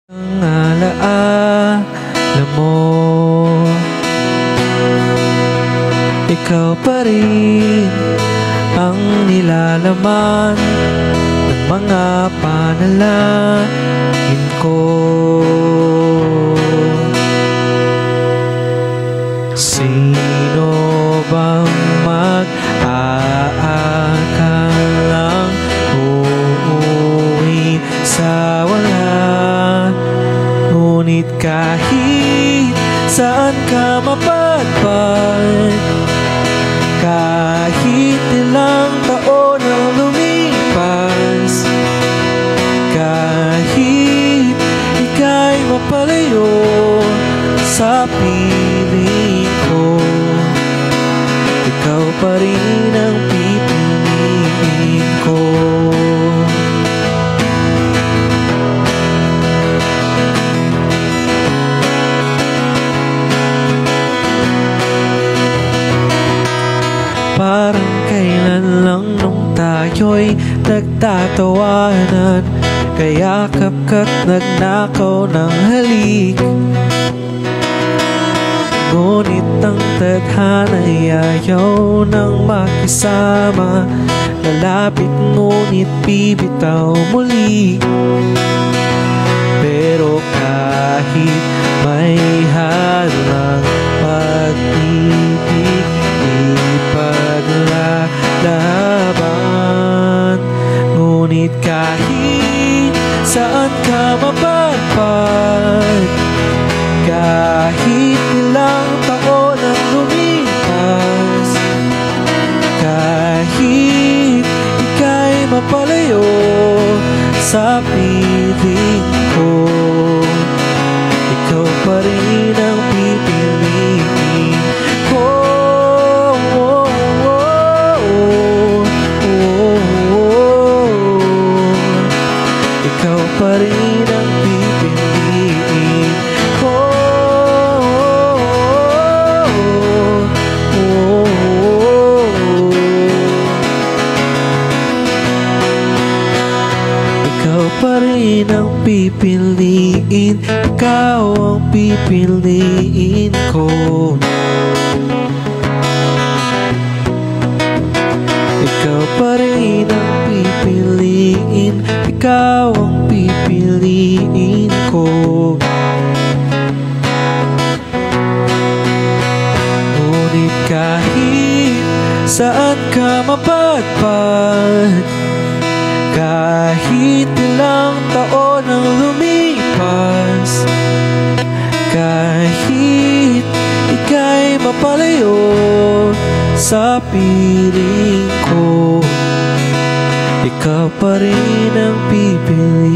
Ang alaala mo, ikaw pa rin ang nilalaman ng mga panalangin ko. Sino bang mag-aakalang uuwi sa wala? Ngunit kahit saan ka mapadpad, kahit ilang taon ang lumipas, kahit ika'y mapalayo sa piling ko, ikaw pa rin ang pipiliin ko. Parang kailan lang nung tayo'y nagtatawanan, kayakap ka't nagnakaw ng halik. Ngunit ang tadhana'y ayaw nang makisama, lalapit ngunit bibitaw muli. Pero kahit may halang pag-ibig, ipaglalaban. Ngunit kahit saan ka mapadpad, kahit ilang taon ang lumipas, kahit ika'y mapalayo sa piling ko, ikaw pa rin ang pipiliin ko. Ikaw pa rin ang pipiliin ko. Ikaw pa rin ang pipiliin, ikaw ang pipiliin ko. Ikaw pa rin ang pipiliin, ikaw ang pipiliin ko. Ngunit kahit saan ka mapadpad, kahit ilang taon ang lumipas, kahit ika'y mapalayo sa piling ko, ikaw pa rin ang pipiliin.